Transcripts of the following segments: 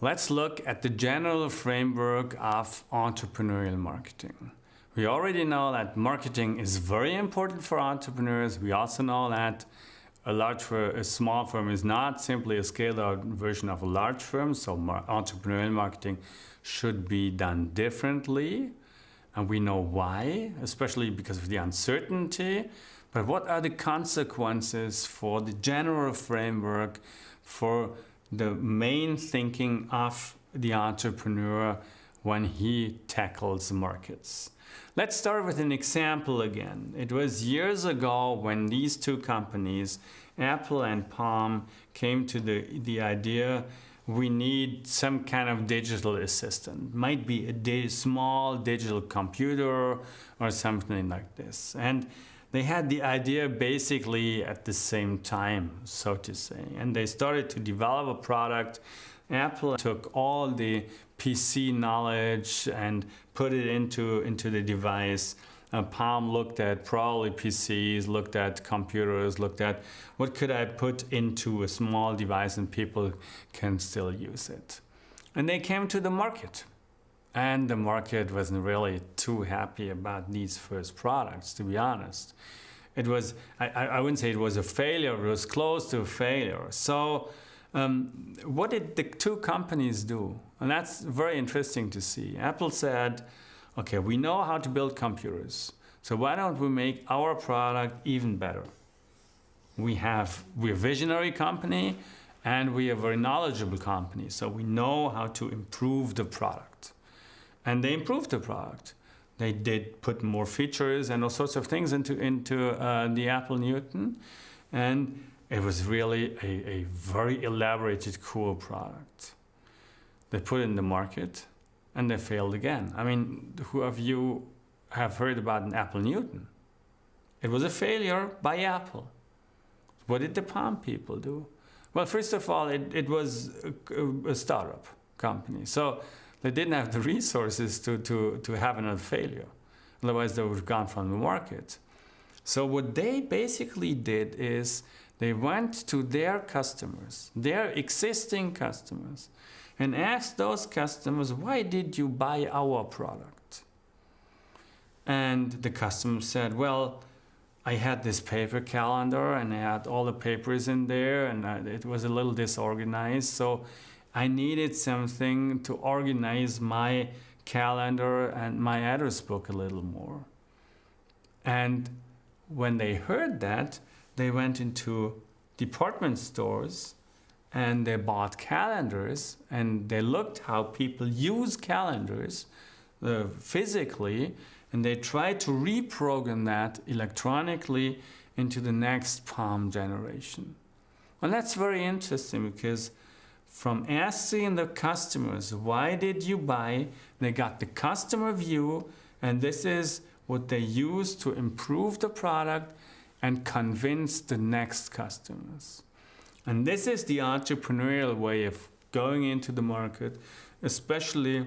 Let's look at the general framework of entrepreneurial marketing. We already know that marketing is very important for entrepreneurs. We also know that a small firm is not simply a scaled-out version of a large firm, so entrepreneurial marketing should be done differently. And we know why, especially because of the uncertainty. But what are the consequences for the general framework, for the main thinking of the entrepreneur when he tackles markets? Let's start with an example again. It was years ago when these two companies, Apple and Palm, came to the idea we need some kind of digital assistant. Might be a small digital computer or something like this. And they had the idea basically at the same time, so to say. And they started to develop a product. Apple took all the PC knowledge and put it into the device. Palm looked at probably PCs, looked at computers, looked at what could I put into a small device and people can still use it. And they came to the market. And the market wasn't really too happy about these first products, to be honest. It was, I wouldn't say it was a failure, it was close to a failure. So what did the two companies do? And that's very interesting to see. Apple said, okay, we know how to build computers, so why don't we make our product even better? We're a visionary company and we're a very knowledgeable company, so we know how to improve the product. And they improved the product. They did put more features and all sorts of things into the Apple Newton, and it was really a very elaborated, cool product. They put it in the market, and they failed again. I mean, who of you have heard about an Apple Newton? It was a failure by Apple. What did the Palm people do? Well, first of all, it was a startup company. So they didn't have the resources to have another failure. Otherwise, they would have gone from the market. So what they basically did is they went to their customers, their existing customers, and asked those customers, why did you buy our product? And the customer said, well, I had this paper calendar and I had all the papers in there and it was a little disorganized. So I needed something to organize my calendar and my address book a little more. And when they heard that, they went into department stores and they bought calendars and they looked how people use calendars physically, and they tried to reprogram that electronically into the next Palm generation. And that's very interesting because from asking the customers, why did you buy? They got the customer view, and this is what they use to improve the product and convince the next customers. And this is the entrepreneurial way of going into the market, especially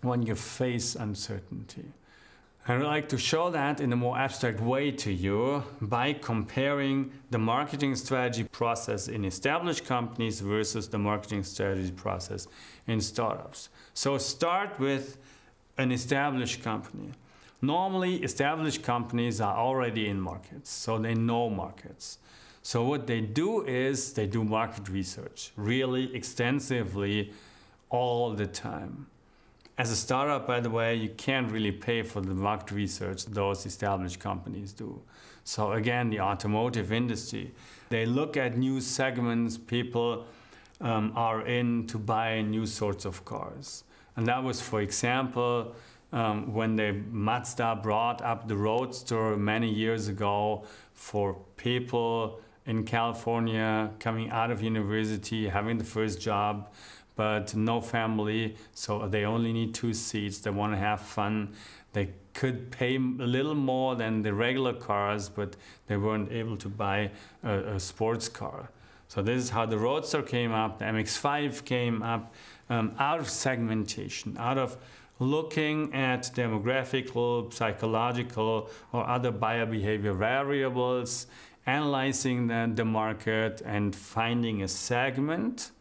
when you face uncertainty. I'd like to show that in a more abstract way to you by comparing the marketing strategy process in established companies versus the marketing strategy process in startups. So start with an established company. Normally, established companies are already in markets, so they know markets. So what they do is they do market research really extensively all the time. As a startup, by the way, you can't really pay for the market research those established companies do. So again, the automotive industry, they look at new segments people are in to buy new sorts of cars. And that was, for example, when Mazda brought up the Roadster many years ago for people in California coming out of university, having the first job, but no family, so they only need 2 seats. They want to have fun. They could pay a little more than the regular cars, but they weren't able to buy a sports car. So this is how the Roadster came up, the MX-5 came up, out of segmentation, out of looking at demographical, psychological, or other biobehavior variables, analyzing the market and finding a segment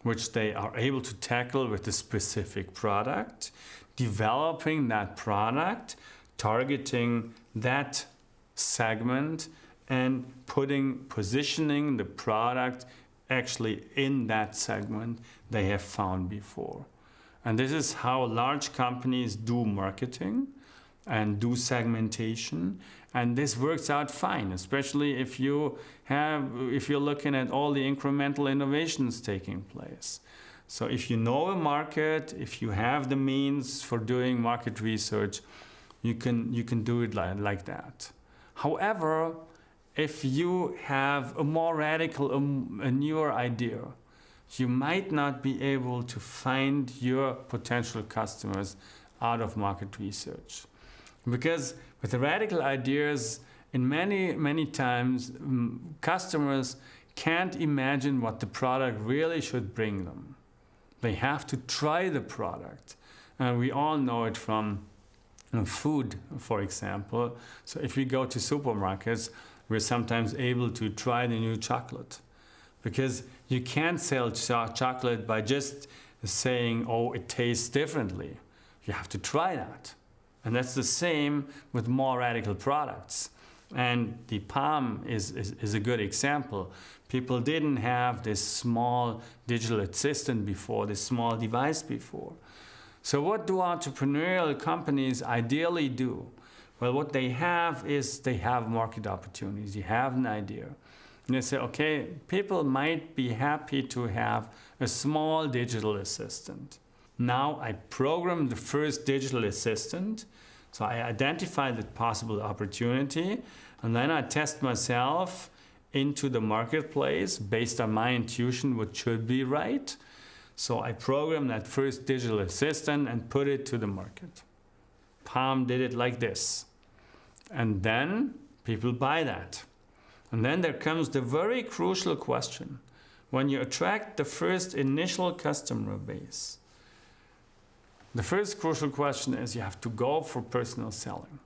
which they are able to tackle with a specific product, developing that product, targeting that segment, and positioning the product actually in that segment they have found before. And this is how large companies do marketing and do segmentation, and this works out fine, especially if you're looking at all the incremental innovations taking place. So if you know a market, if you have the means for doing market research, you can do it like that. However, if you have a more radical, a newer idea, you might not be able to find your potential customers out of market research. Because with the radical ideas, in many times, customers can't imagine what the product really should bring them. They have to try the product. And we all know it from food, for example. So if we go to supermarkets, we're sometimes able to try the new chocolate. Because you can't sell chocolate by just saying, oh, it tastes differently. You have to try that. And that's the same with more radical products. And the Palm is a good example. People didn't have this small digital assistant before, this small device before. So what do entrepreneurial companies ideally do? Well, what they have is they have market opportunities. You have an idea. And they say, okay, people might be happy to have a small digital assistant. Now I program the first digital assistant. So I identify the possible opportunity, and then I test myself into the marketplace based on my intuition, what should be right. So I program that first digital assistant and put it to the market. Palm did it like this. And then people buy that. And then there comes the very crucial question. When you attract the first initial customer base, the first crucial question is you have to go for personal selling.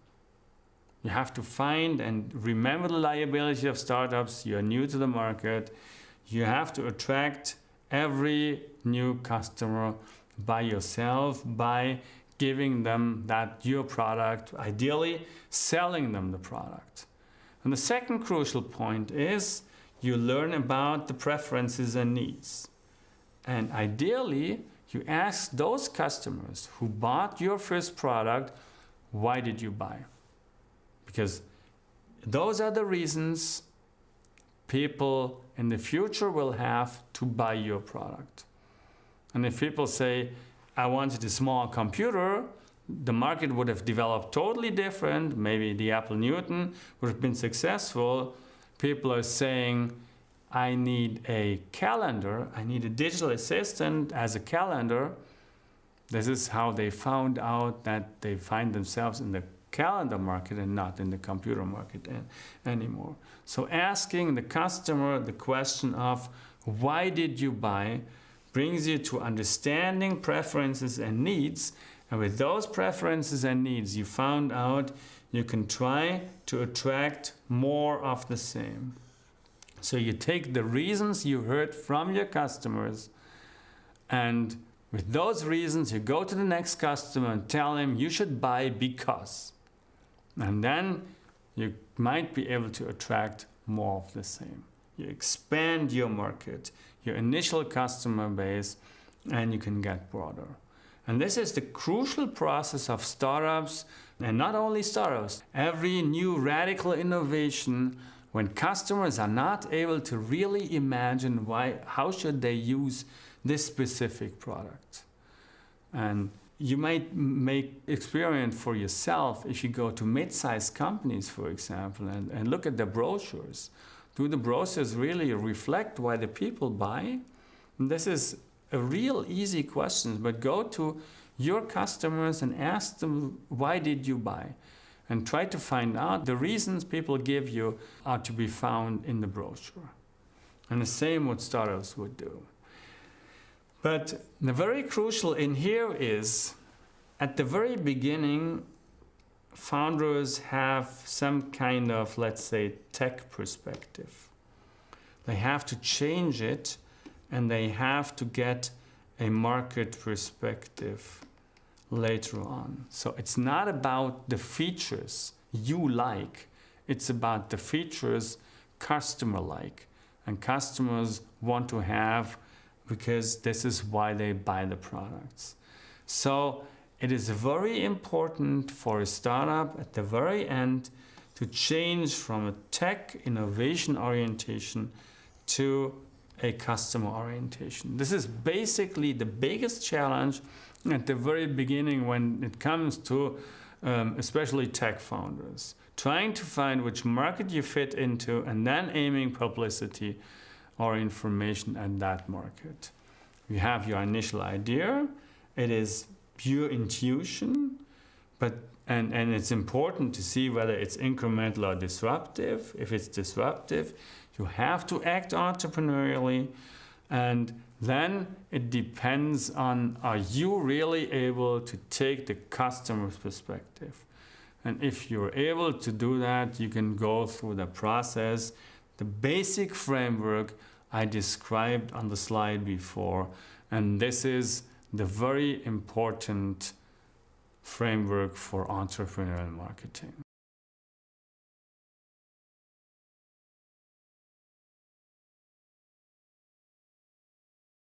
You have to find and remember the liability of startups. You are new to the market. You have to attract every new customer by yourself, by giving them your product, ideally selling them the product. And the second crucial point is you learn about the preferences and needs. And ideally, you ask those customers who bought your first product, why did you buy? Because those are the reasons people in the future will have to buy your product. And if people say, I wanted a small computer, the market would have developed totally different. Maybe the Apple Newton would have been successful. People are saying, I need a calendar. I need a digital assistant as a calendar. This is how they found out that they find themselves in the calendar market and not in the computer market anymore. So asking the customer the question of why did you buy brings you to understanding preferences and needs. And with those preferences and needs, you found out you can try to attract more of the same. So you take the reasons you heard from your customers, and with those reasons, you go to the next customer and tell him you should buy because. And then you might be able to attract more of the same. You expand your market, your initial customer base, and you can get broader. And this is the crucial process of startups, and not only startups. Every new radical innovation, when customers are not able to really imagine how should they use this specific product. And you might make experience for yourself if you go to mid-sized companies, for example, and look at the brochures. Do the brochures really reflect why the people buy? And this is a real easy question, but go to your customers and ask them, why did you buy? And try to find out the reasons people give you are to be found in the brochure. And the same what startups would do. But the very crucial in here is, at the very beginning, founders have some kind of, let's say, tech perspective. They have to change it and they have to get a market perspective later on. So it's not about the features you like, it's about the features customer like and customers want to have, because this is why they buy the products. So it is very important for a startup at the very end to change from a tech innovation orientation to a customer orientation. This is basically the biggest challenge at the very beginning when it comes to especially tech founders. Trying to find which market you fit into and then aiming publicity or information at that market. You have your initial idea, it is pure intuition, and it's important to see whether it's incremental or disruptive. If it's disruptive, you have to act entrepreneurially, and then it depends on, are you really able to take the customer's perspective? And if you're able to do that, you can go through the process, the basic framework I described on the slide before, and this is the very important framework for entrepreneurial marketing.